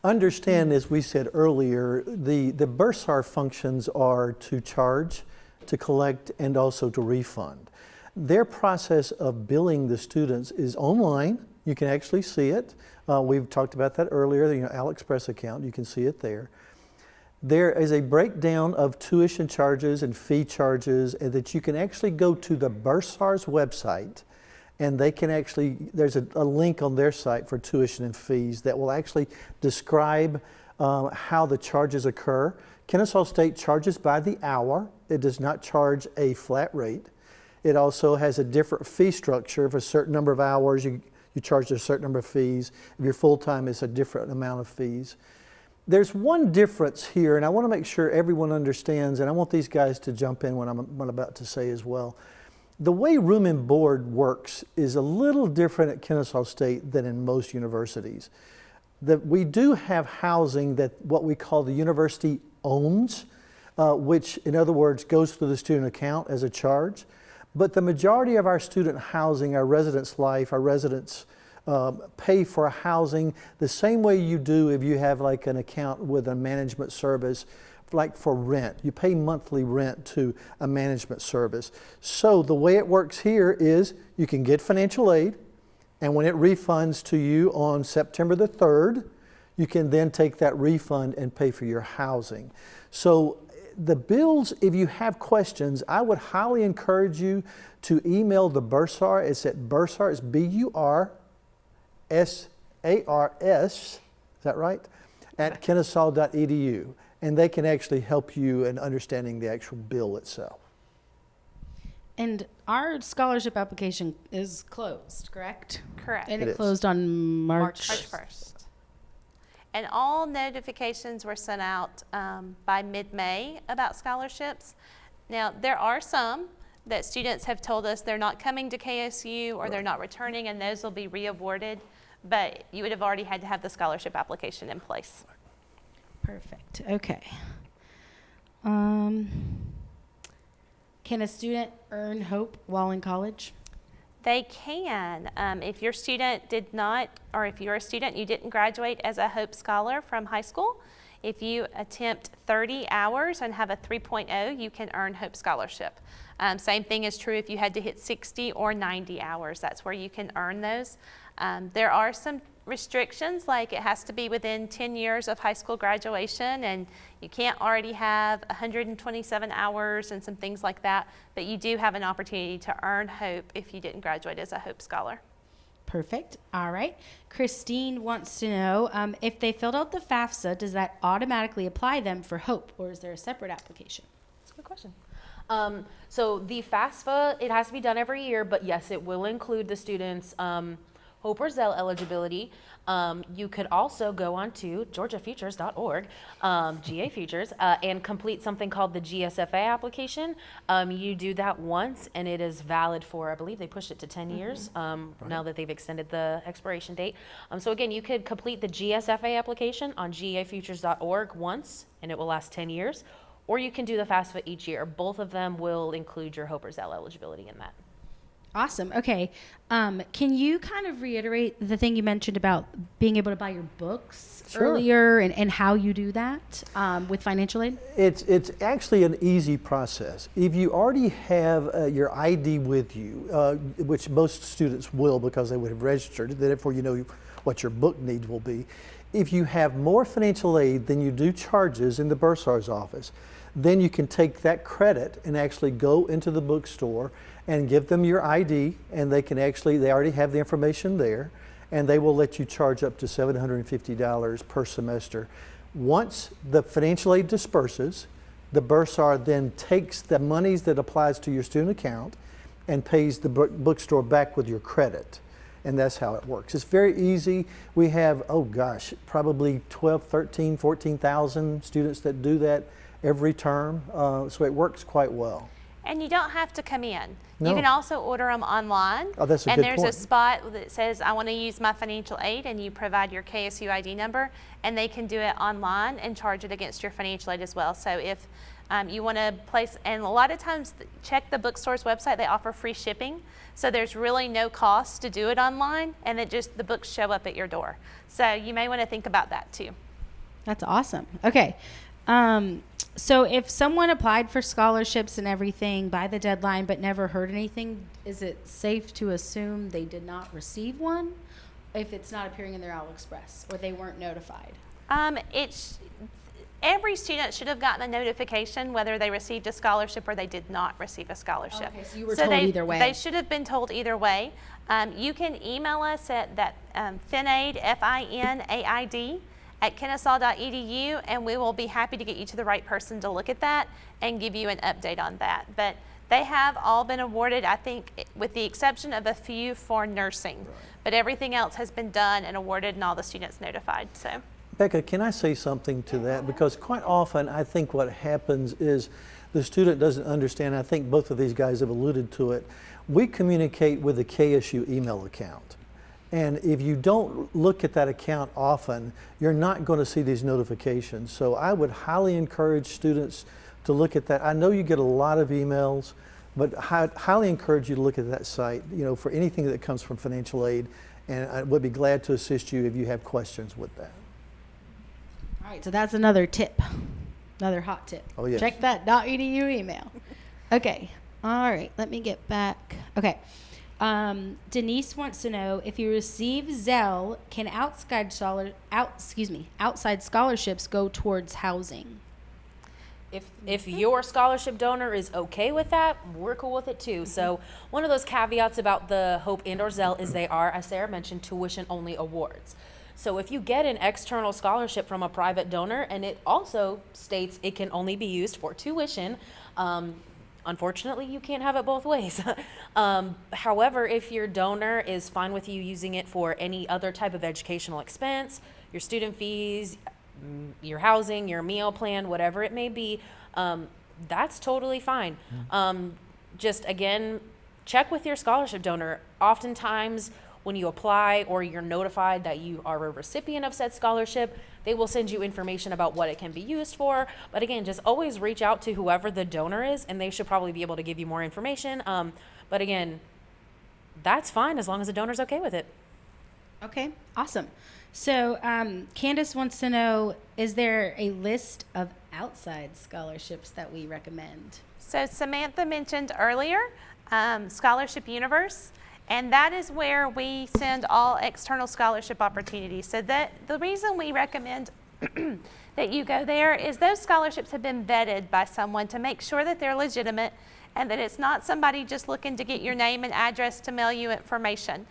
Understand, as we said earlier, the Bursar functions are to charge, to collect, and also to refund. Their process of billing the students is online. You can actually see it. We've talked about that earlier, Owl Express account, you can see it there. There is a breakdown of tuition charges and fee charges, and that you can actually go to the Bursar's website, and they can actually, there's a link on their site for tuition and fees that will actually describe how the charges occur. Kennesaw State charges by the hour. It does not charge a flat rate. It also has a different fee structure. For a certain number of hours, you charge a certain number of fees. If you're full-time, it's a different amount of fees. There's one difference here, and I want to make sure everyone understands, and I want these guys to jump in what I'm about to say as well. The way room and board works is a little different at Kennesaw State than in most universities. We do have housing that what we call the university owns, which in other words goes through the student account as a charge. But the majority of our student housing, our residence life, our residents pay for housing the same way you do if you have like an account with a management service, like for rent. You pay monthly rent to a management service. So the way it works here is you can get financial aid, and when it refunds to you on September the 3rd, you can then take that refund and pay for your housing. So the bills, if you have questions, I would highly encourage you to email the Bursar. It's at Bursar, it's BURSARS, is that right? At kennesaw.edu. And they can actually help you in understanding the actual bill itself. And our scholarship application is closed, correct? correct. And It it is. closed on March. March 1st. And all notifications were sent out by mid-May about scholarships. Now, there are some that students have told us they're not coming to KSU or they're not returning, and those will be re-awarded, but you would have already had to have the scholarship application in place. Perfect. Okay. Can a student earn hope while in college? They can. If your student did not, or if you're a student, you didn't graduate as a Hope Scholar from high school, if you attempt 30 hours and have a 3.0, you can earn Hope Scholarship. Same thing is true if you had to hit 60 or 90 hours. That's where you can earn those. There are some restrictions, like it has to be within 10 years of high school graduation, and you can't already have 127 hours and some things like that, but you do have an opportunity to earn Hope if you didn't graduate as a Hope Scholar. Perfect. All right. Christine wants to know if they filled out the FAFSA, does that automatically apply them for Hope, or is there a separate application? That's a good question. So the FAFSA, it has to be done every year, but yes, it will include the students' Hope or Zell eligibility. You could also go on to georgiafutures.org, GA Futures, and complete something called the GSFA application. You do that once, and it is valid for, I believe they pushed it to 10 years now that they've extended the expiration date. So again, you could complete the GSFA application on gafutures.org once, and it will last 10 years. Or you can do the FAFSA each year. Both of them will include your Hope or Zell eligibility in that. Awesome. Okay. Can you kind of reiterate the thing you mentioned about being able to buy your books earlier and how you do that with financial aid? It's actually an easy process. If you already have your ID with you, which most students will because they would have registered, therefore you know what your book needs will be. If you have more financial aid than you do charges in the Bursar's office, then you can take that credit and actually go into the bookstore and give them your ID, and they already have the information there, and they will let you charge up to $750 per semester. Once the financial aid disperses, the Bursar then takes the monies that applies to your student account and pays the bookstore back with your credit. And that's how it works. It's very easy. We have, probably 12, 13, 14,000 students that do that every term. So it works quite well. And you don't have to come in. No. You can also order them online. Oh, that's a and good there's point. a spot that says, I want to use my financial aid, and you provide your KSU ID number, and they can do it online and charge it against your financial aid as well. So if you want to place, and a lot of times, check the bookstore's website, they offer free shipping. So there's really no cost to do it online, and the books show up at your door. So you may want to think about that too. That's awesome. Okay. So if someone applied for scholarships and everything by the deadline but never heard anything, is it safe to assume they did not receive one if it's not appearing in their Owl Express or they weren't notified? Every student should have gotten a notification whether they received a scholarship or they did not receive a scholarship. Okay, so you were told either way. They should have been told either way. You can email us at that FINAID, FINAID, at kennesaw.edu, and we will be happy to get you to the right person to look at that and give you an update on that. But they have all been awarded, I think, with the exception of a few for nursing. Right. But everything else has been done and awarded, and all the students notified. So, Becca, can I say something to that? Because quite often I think what happens is the student doesn't understand. I think both of these guys have alluded to it. We communicate with the KSU email account. And if you don't look at that account often, you're not going to see these notifications. So I would highly encourage students to look at that. I know you get a lot of emails, but highly encourage you to look at that site, for anything that comes from financial aid. And I would be glad to assist you if you have questions with that. All right, so that's another tip, another hot tip. Oh, yes. Check that .edu email. Okay, all right, let me get back. Okay. Denise wants to know if you receive Zell, can outside scholarships go towards housing? If your scholarship donor is okay with that, we're cool with it too. So one of those caveats about the Hope and or Zell is they are, as Sarah mentioned, tuition only awards. So if you get an external scholarship from a private donor and it also states it can only be used for tuition, unfortunately, you can't have it both ways. However, if your donor is fine with you using it for any other type of educational expense, your student fees, your housing, your meal plan, whatever it may be, that's totally fine. Just again, check with your scholarship donor. Oftentimes, when you apply or you're notified that you are a recipient of said scholarship, they will send you information about what it can be used for. But again, just always reach out to whoever the donor is, and they should probably be able to give you more information. But again, that's fine as long as the donor's okay with it. Okay, awesome. So Candace wants to know, is there a list of outside scholarships that we recommend? So Samantha mentioned earlier Scholarship Universe, and that is where we send all external scholarship opportunities. So that the reason we recommend that you go there is those scholarships have been vetted by someone to make sure that they're legitimate and that it's not somebody just looking to get your name and address to mail you information.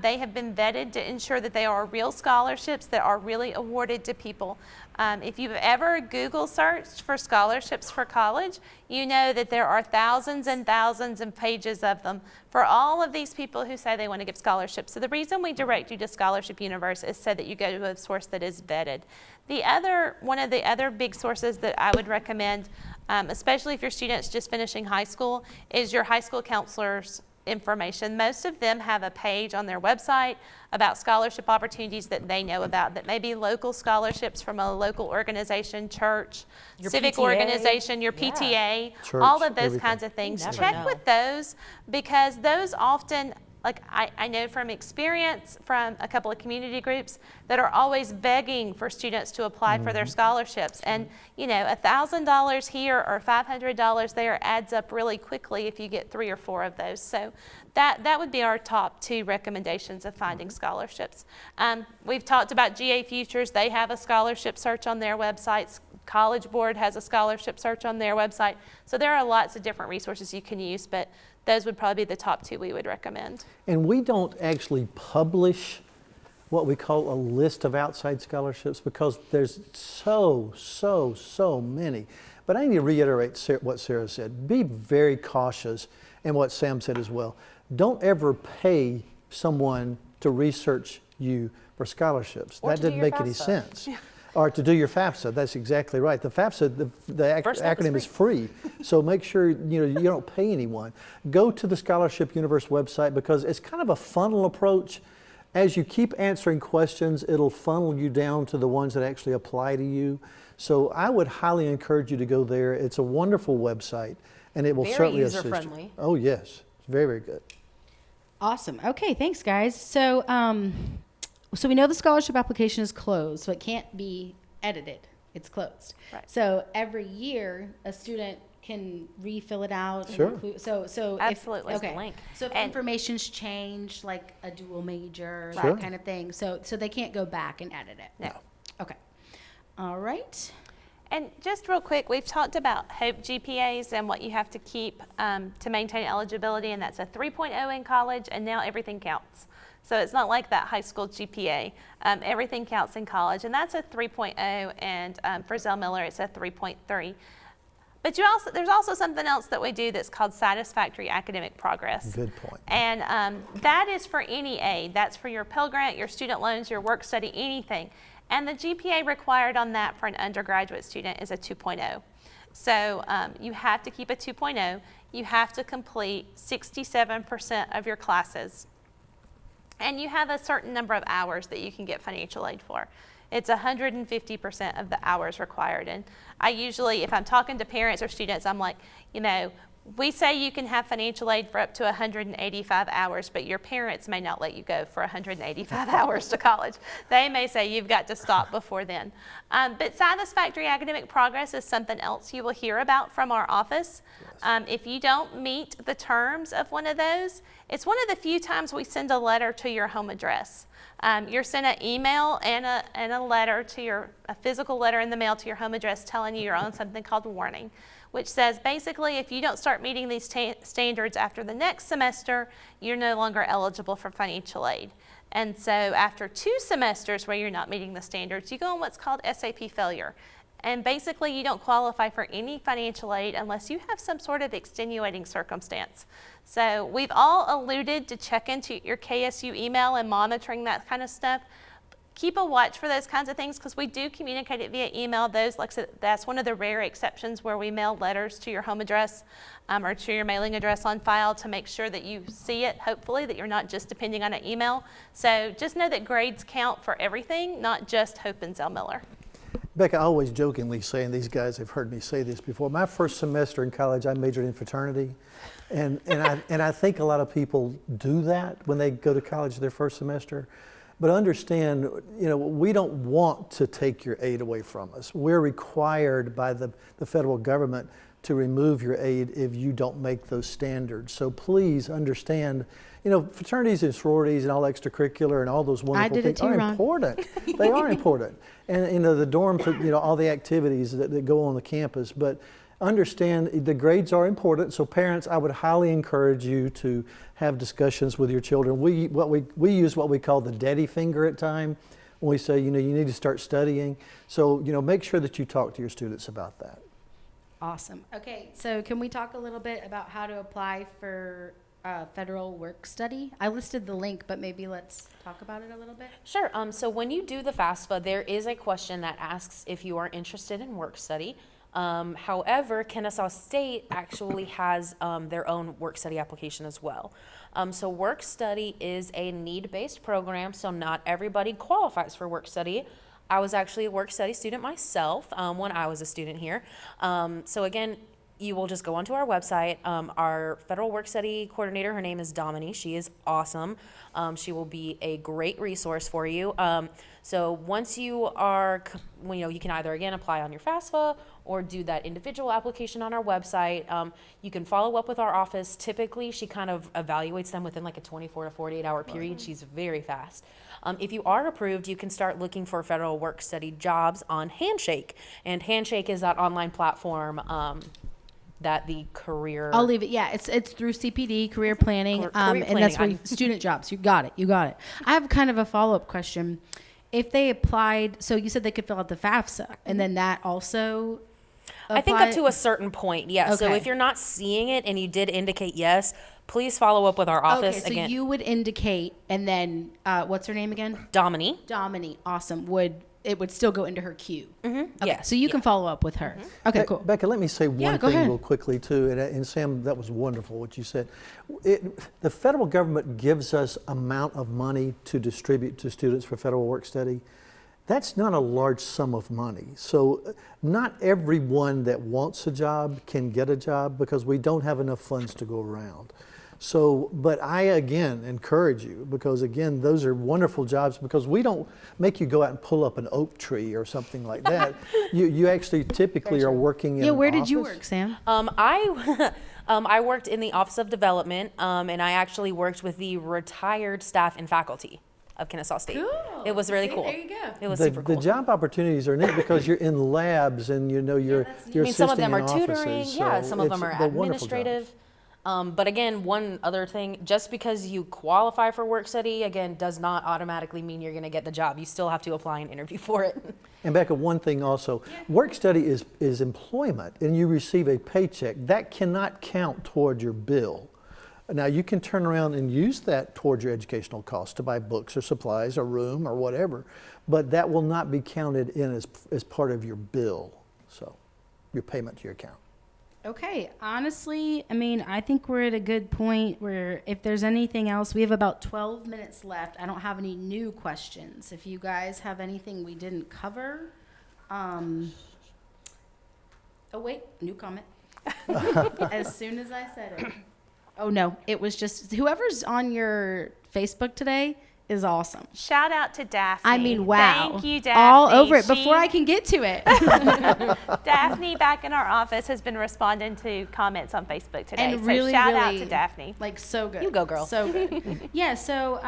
They have been vetted to ensure that they are real scholarships that are really awarded to people. If you've ever Google searched for scholarships for college, you know that there are thousands and thousands of pages of them for all of these people who say they want to give scholarships. So the reason we direct you to Scholarship Universe is so that you go to a source that is vetted. One of the other big sources that I would recommend, especially if your student's just finishing high school, is your high school counselor's information. Most of them have a page on their website about scholarship opportunities that they know about, that may be local scholarships from a local organization, church, Your civic PTA. organization, your Yeah. PTA, Church, all of those everything. kinds of things. Never Check know. with those, because those often, like I know from experience from a couple of community groups that are always begging for students to apply for their scholarships. And $1,000 here or $500 there adds up really quickly if you get 3 or 4 of those. So that would be our top 2 recommendations of finding scholarships. We've talked about GA Futures. They have a scholarship search on their websites. College Board has a scholarship search on their website. So there are lots of different resources you can use, but those would probably be the top 2 we would recommend. And we don't actually publish what we call a list of outside scholarships because there's so many. But I need to reiterate what Sarah said. Be very cautious, and what Sam said as well. Don't ever pay someone to research you for scholarships. Or That to do doesn't your make any FAFSA. sense. Or to do your FAFSA, that's exactly right. The FAFSA, the First step is acronym is free, so make sure you don't pay anyone. Go to the Scholarship Universe website because it's kind of a funnel approach. As you keep answering questions, it'll funnel you down to the ones that actually apply to you. So I would highly encourage you to go there. It's a wonderful website, and it will Very certainly assist you. user-friendly. Oh yes, it's very, very good. Awesome. Okay, thanks, guys. So, so we know the scholarship application is closed, so it can't be edited. It's closed. Right. So every year, a student can refill it out. and Sure. include- so Absolutely. If, okay. Blank. So if And- information's changed, like a dual major, Sure. that kind of thing, so they can't go back and edit it. No. Okay. All right. And just real quick, we've talked about HOPE GPAs and what you have to keep to maintain eligibility, and that's a 3.0 in college, and now everything counts. So it's not like that high school GPA. Everything counts in college, and that's a 3.0, and for Zell Miller, it's a 3.3. But there's also something else that we do that's called satisfactory academic progress. Good point. And that is for any aid. That's for your Pell Grant, your student loans, your work study, anything. And the GPA required on that for an undergraduate student is a 2.0. So you have to keep a 2.0. You have to complete 67% of your classes. And you have a certain number of hours that you can get financial aid for. It's 150% of the hours required. And I usually, if I'm talking to parents or students, I'm like, we say you can have financial aid for up to 185 hours, but your parents may not let you go for 185 hours to college. They may say you've got to stop before then. But satisfactory academic progress is something else you will hear about from our office. If you don't meet the terms of one of those, it's one of the few times we send a letter to your home address. You're sent an email and a letter to a physical letter in the mail to your home address telling you you're on something called warning, which says basically if you don't start meeting these standards after the next semester, you're no longer eligible for financial aid. And so after 2 semesters where you're not meeting the standards, you go on what's called SAP failure. And basically you don't qualify for any financial aid unless you have some sort of extenuating circumstance. So we've all alluded to check into your KSU email and monitoring that kind of stuff. Keep a watch for those kinds of things because we do communicate it via email. Those, like I said, that's one of the rare exceptions where we mail letters to your home address or to your mailing address on file to make sure that you see it, hopefully, that you're not just depending on an email. So just know that grades count for everything, not just Hope and Zell Miller. Becca, I always jokingly say, and these guys have heard me say this before, my first semester in college, I majored in fraternity. And I think a lot of people do that when they go to college their first semester. But understand, we don't want to take your aid away from us. We're required by the federal government to remove your aid if you don't make those standards. So please understand, fraternities and sororities and all extracurricular and all those wonderful things are important. They are important. And, the dorm, for, all the activities that go on the campus. But understand the grades are important. So parents, I would highly encourage you to have discussions with your children. We use what we call the daddy finger at time when we say, you need to start studying. So, make sure that you talk to your students about that. Awesome. Okay, so can we talk a little bit about how to apply for federal work study? I listed the link, but maybe let's talk about it a little bit. Sure. So when you do the FAFSA, there is a question that asks if you are interested in work study. However, Kennesaw State actually has their own work study application as well. So work study is a need-based program, so not everybody qualifies for work study. I was actually a work study student myself when I was a student here. So again, you will just go onto our website. Our federal work study coordinator, her name is Domini. She is awesome. She will be a great resource for you. So once you are, you can either again apply on your FAFSA or do that individual application on our website. You can follow up with our office. Typically, she kind of evaluates them within like a 24 to 48 hour period. She's very fast. If you are approved, you can start looking for federal work study jobs on Handshake. And Handshake is that online platform that the career... I'll leave it. Yeah, it's through CPD, career planning, planning, and that's where student jobs. You got it. I have kind of a follow-up question. If they applied, so you said they could fill out the FAFSA, and then that also... I think up to a certain point, yeah. Okay. So if you're not seeing it and you did indicate yes, please follow up with our office. Okay, so again. you would indicate, and then what's her name again? Domini. Awesome. It would still go into her queue. Mm-hmm. Okay, Yeah. so you can follow up with her. Okay, cool. Becca, let me say one go thing ahead. real quickly too, and Sam, that was wonderful what you said. The federal government gives us amount of money to distribute to students for federal work study. That's not a large sum of money. So not everyone that wants a job can get a job because we don't have enough funds to go around. So, but I again encourage you, because again, those are wonderful jobs, because we don't make you go out and pull up an oak tree or something like that. You actually typically are working in Yeah, where an did you office. work, Sam? I worked in the Office of Development, and I actually worked with the retired staff and faculty of Kennesaw State. Cool. It was really See, cool. there you go. It was The super cool. job opportunities are neat because you're in labs and you're I mean, some of them are assisting in tutoring, offices, yeah, so some of them are they're wonderful jobs. administrative. But again, one other thing, just because you qualify for work study, again, does not automatically mean you're going to get the job. You still have to apply and interview for it. And Becca, one thing also, work study is employment, and you receive a paycheck. That cannot count toward your bill. Now, you can turn around and use that toward your educational costs to buy books or supplies or room or whatever, but that will not be counted in as part of your bill, so your payment to your account. Okay, honestly, I mean, I think we're at a good point where if there's anything else, we have about 12 minutes left. I don't have any new questions. If you guys have anything we didn't cover, oh wait, new comment. As soon as I said it. Oh no, it was just whoever's on your Facebook today is awesome. Shout out to Daphne. I mean, wow. Thank you, Daphne. All over it before I can get to it. Daphne back in our office has been responding to comments on Facebook today. And so really, shout out really, to Daphne. Like, so good. You go, girl. So good. Yeah, so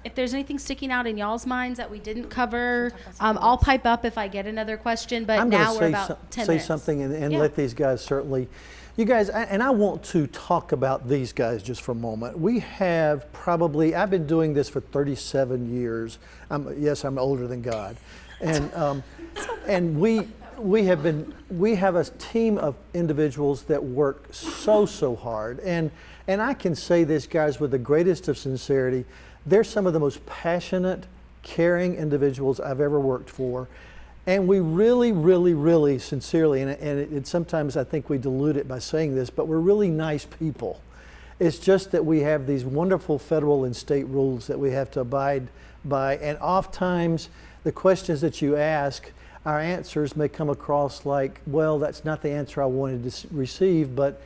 if there's anything sticking out in y'all's minds that we didn't cover, I'll pipe up if I get another question, but I'm now going we're to about 10 say minutes. something and Yeah. let these guys certainly, you guys, and I want to talk about these guys just for a moment. We have probably, I've been doing this for 37 years. Yes, I'm older than God. And we have a team of individuals that work so hard. And I can say this, guys, with the greatest of sincerity, they're some of the most passionate, caring individuals I've ever worked for. And we really sincerely, and sometimes I think we dilute it by saying this, but we're really nice people. It's just that we have these wonderful federal and state rules that we have to abide by, and oftentimes the questions that you ask, our answers may come across like, well, that's not the answer I wanted to receive, but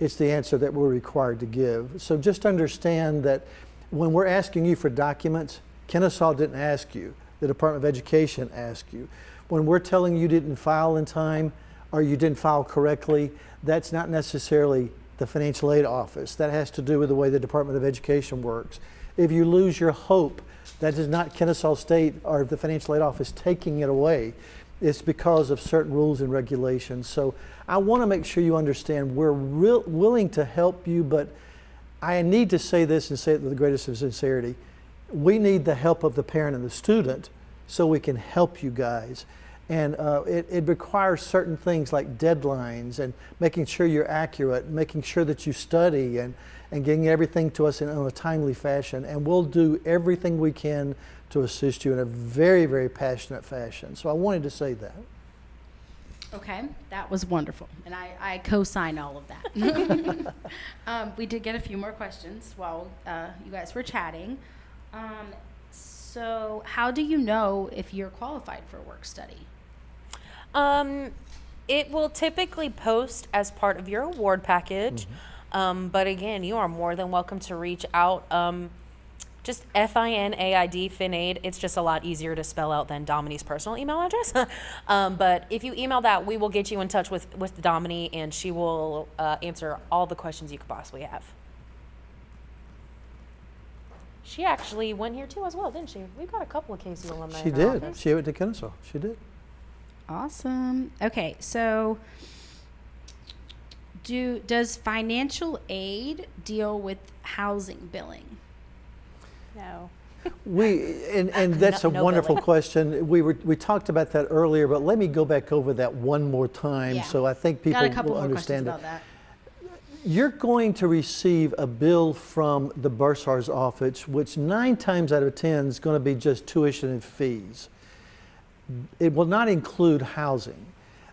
it's the answer that we're required to give. So just understand that when we're asking you for documents, Kennesaw didn't ask you. The Department of Education asked you. When we're telling you didn't file in time or you didn't file correctly, that's not necessarily the financial aid office. That has to do with the way the Department of Education works. If you lose your HOPE, that is not Kennesaw State or the financial aid office taking it away. It's because of certain rules and regulations. So I want to make sure you understand we're willing to help you, but I need to say this and say it with the greatest of sincerity. We need the help of the parent and the student so we can help you guys. And it requires certain things like deadlines and making sure you're accurate, making sure that you study and getting everything to us in a timely fashion. And we'll do everything we can to assist you in a very, very passionate fashion. So I wanted to say that. Okay, that was wonderful, and I co-sign all of that. We did get a few more questions while you guys were chatting. So how do you know if you're qualified for work study? It will typically post as part of your award package. But again, you are more than welcome to reach out. Just FINAID, FINAID. It's just a lot easier to spell out than Domini's personal email address. But if you email that, we will get you in touch with Domini, and she will answer all the questions you could possibly have. She actually went here too as well, didn't she? We've got a couple of KC alumni. She in our did. office. She went to Kennesaw. She did. Awesome. Okay, so does financial aid deal with housing billing? No. And that's a No wonderful billing. question. We talked about that earlier, but let me go back over that one more time Yeah. so I think people Got a couple will more questions understand it. about that. You're going to receive a bill from the Bursar's office, which 9 times out of 10 is going to be just tuition and fees. It will not include housing.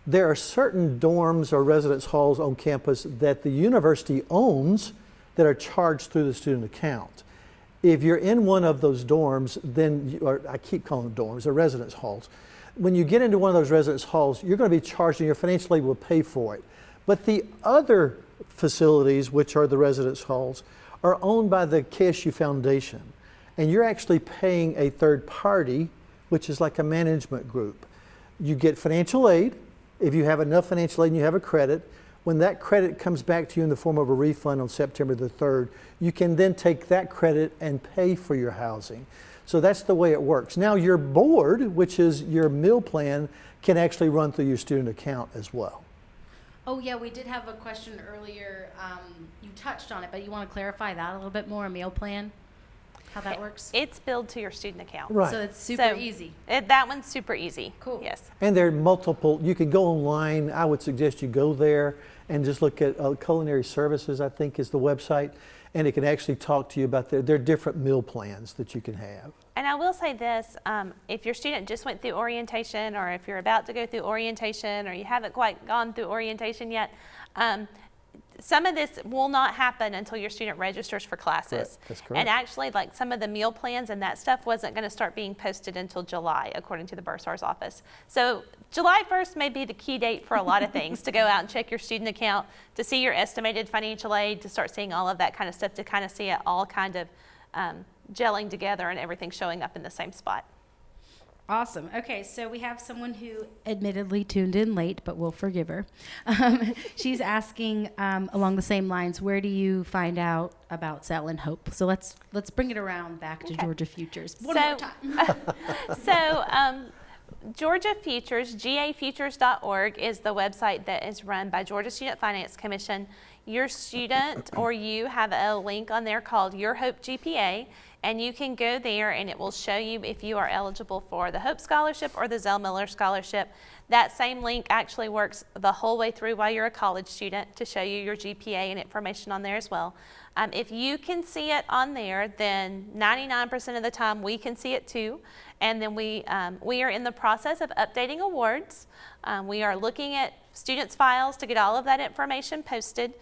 There are certain dorms or residence halls on campus that the university owns that are charged through the student account. If you're in one of those dorms, then I keep calling them dorms, they're residence halls. When you get into one of those residence halls, you're going to be charged and your financial aid will pay for it. But the other facilities, which are the residence halls, are owned by the KSU Foundation. And you're actually paying a third party, which is like a management group. You get financial aid. If you have enough financial aid and you have a credit, when that credit comes back to you in the form of a refund on September the 3rd, you can then take that credit and pay for your housing. So that's the way it works. Now your board, which is your meal plan, can actually run through your student account as well. Oh yeah, we did have a question earlier. You touched on it, but you want to clarify that a little bit more, a meal plan? How that works? It's billed to your student account. Right. So it's super So easy. That one's super easy. Cool. Yes. And there are multiple, you can go online. I would suggest you go there and just look at Culinary Services, I think is the website, and it can actually talk to you about there are different meal plans that you can have. And I will say this, if your student just went through orientation, or if you're about to go through orientation, or you haven't quite gone through orientation yet, some of this will not happen until your student registers for classes. Correct. That's correct. And actually, like some of the meal plans and that stuff wasn't going to start being posted until July, according to the Bursar's office. So July 1st may be the key date for a lot of things, to go out and check your student account, to see your estimated financial aid, to start seeing all of that kind of stuff, to kind of see it all kind of gelling together and everything showing up in the same spot. Awesome. Okay, so we have someone who admittedly tuned in late, but we'll forgive her. She's asking along the same lines, where do you find out about Zell and Hope? So let's bring it around back to Okay. Georgia Futures one more time. So Georgia Futures, gafutures.org, is the website that is run by Georgia Student Finance Commission. Your student or you have a link on there called Your Hope GPA, and you can go there and it will show you if you are eligible for the Hope Scholarship or the Zell Miller Scholarship. That same link actually works the whole way through while you're a college student to show you your GPA and information on there as well. If you can see it on there, then 99% of the time we can see it too. And then we are in the process of updating awards. We are looking at students' files to get all of that information posted.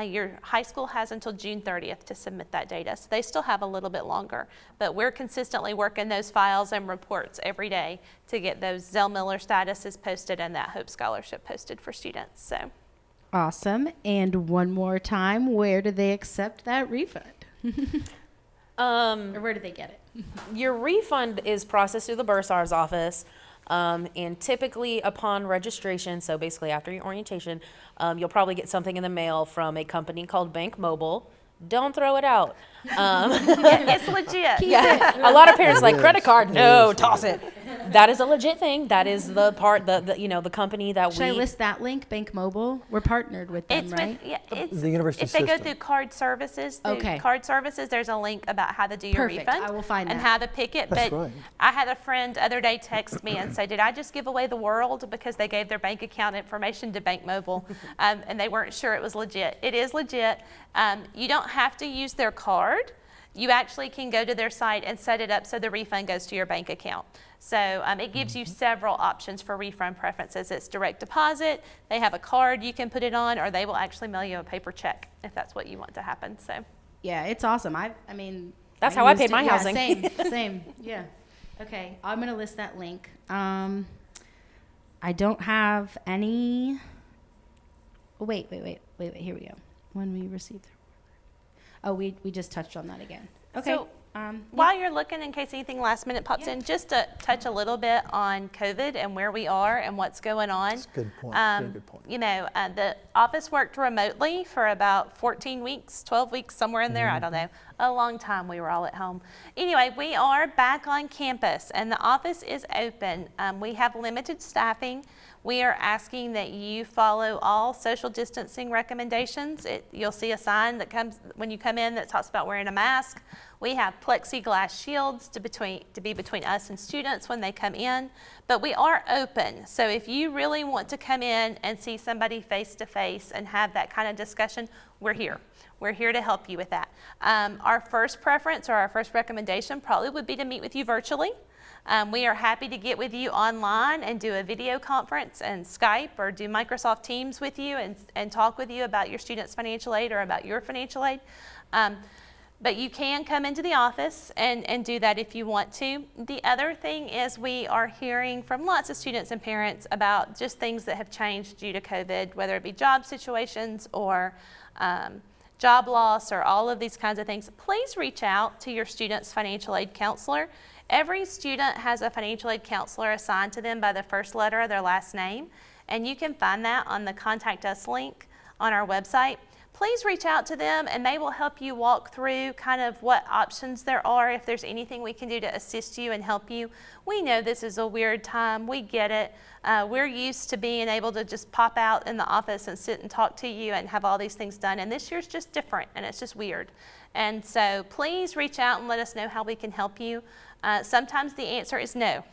Your high school has until June 30th to submit that data, so they still have a little bit longer. But we're consistently working those files and reports every day to get those Zell Miller statuses posted and that Hope Scholarship posted for students. So. Awesome. And one more time, where do they accept that refund? Or where do they get it? Your refund is processed through the Bursar's office. And typically upon registration, so basically after your orientation, you'll probably get something in the mail from a company called Bank Mobile. Don't throw it out. It's legit. Yeah, a lot of parents like Yes, credit card. it No, is. toss it. That is a legit thing. That is the part, the company that Should I list that link, Bank Mobile? We're partnered with them, It's right? with, yeah, it's, The university if they go system. through card services, Okay. there's a link about how to do your Perfect. refund. I will find and that. how to pick it. That's But right. I had a friend the other day text me and say, did I just give away the world because they gave their bank account information to Bank Mobile and they weren't sure it was legit. It is legit. You don't have to use their card. You actually can go to their site and set it up so the refund goes to your bank account. So it gives you several options for refund preferences. It's direct deposit, they have a card you can put it on, or they will actually mail you a paper check if that's what you want to happen. So Yeah, it's awesome. I mean, That's how I used paid it. my Yeah, housing. Same. Yeah. Okay, I'm gonna list that link. I don't have any. Oh, wait. Here we go. When we received the Oh, we just touched on that again. Okay. So, while you're looking, in case anything last minute pops in, just to touch a little bit on COVID and where we are and what's going on. That's a good point. Very good point. You know, the office worked remotely for about 14 weeks, 12 weeks, somewhere in there. I don't know. A long time we were all at home. Anyway, we are back on campus and the office is open. We have limited staffing. We are asking that you follow all social distancing recommendations. You'll see a sign that comes when you come in that talks about wearing a mask. We have plexiglass shields to be between us and students when they come in, but we are open. So if you really want to come in and see somebody face to face and have that kind of discussion, we're here. We're here to help you with that. Our first preference or our first recommendation probably would be to meet with you virtually. We are happy to get with you online and do a video conference and Skype or do Microsoft Teams with you and talk with you about your students' financial aid or about your financial aid. But you can come into the office and do that if you want to. The other thing is we are hearing from lots of students and parents about just things that have changed due to COVID, whether it be job situations or job loss or all of these kinds of things. Please reach out to your student's financial aid counselor. Every student has a financial aid counselor assigned to them by the first letter of their last name, and you can find that on the Contact Us link on our website. Please reach out to them and they will help you walk through kind of what options there are, if there's anything we can do to assist you and help you. We know this is a weird time. We get it. We're used to being able to just pop out in the office and sit and talk to you and have all these things done. And this year's just different and it's just weird. And so please reach out and let us know how we can help you. Sometimes the answer is no.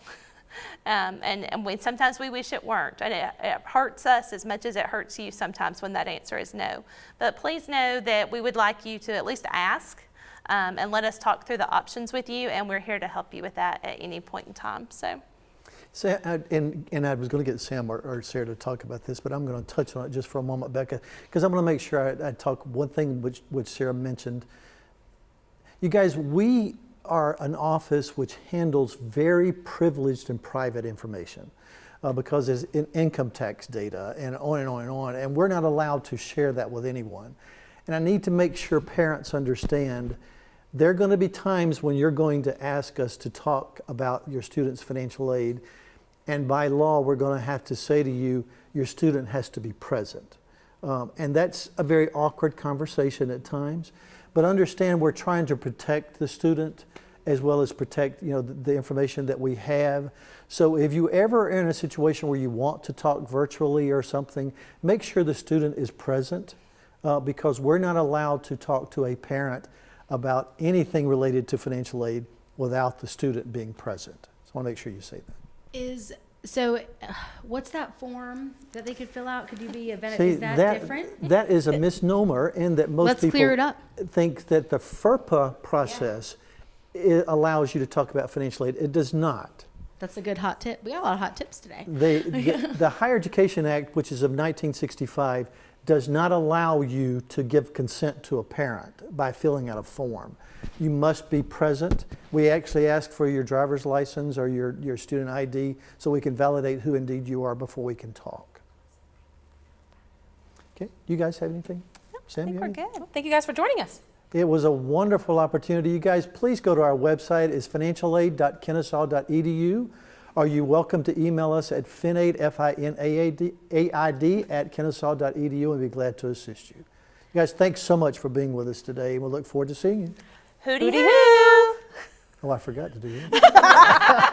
Sometimes we wish it weren't, and it hurts us as much as it hurts you sometimes when that answer is no. But please know that we would like you to at least ask and let us talk through the options with you, and we're here to help you with that at any point in time. So And I was going to get Sam or Sarah to talk about this, but I'm going to touch on it just for a moment, Becca, because I'm going to make sure I talk one thing which Sarah mentioned. You guys, we are an office which handles very privileged and private information because there's income tax data and on and on and on, and we're not allowed to share that with anyone. And I need to make sure parents understand there are going to be times when you're going to ask us to talk about your student's financial aid, and by law we're going to have to say to you, your student has to be present. And that's a very awkward conversation at times. But understand we're trying to protect the student as well as protect the information that we have. So if you ever are in a situation where you want to talk virtually or something, make sure the student is present because we're not allowed to talk to a parent about anything related to financial aid without the student being present. So I want to make sure you say that. What's that form that they could fill out? Could you be a benefit? See, Is that different? That is a misnomer in that most Let's people clear it up. think that the FERPA process it allows you to talk about financial aid. It does not. That's a good hot tip. We got a lot of hot tips today. The Higher Education Act, which is of 1965, does not allow you to give consent to a parent by filling out a form. You must be present. We actually ask for your driver's license or your student ID so we can validate who indeed you are before we can talk. Okay, you guys have anything? Sam, I think you we're have anything? good. Thank you guys for joining us. It was a wonderful opportunity. You guys, please go to our website. It's financialaid.kennesaw.edu, or you're welcome to email us at finaid, FINAID, at kennesaw.edu, and we'd be glad to assist you. You guys, thanks so much for being with us today, and we look forward to seeing you. Hooty Hooty hoo! Oh, I forgot to do that.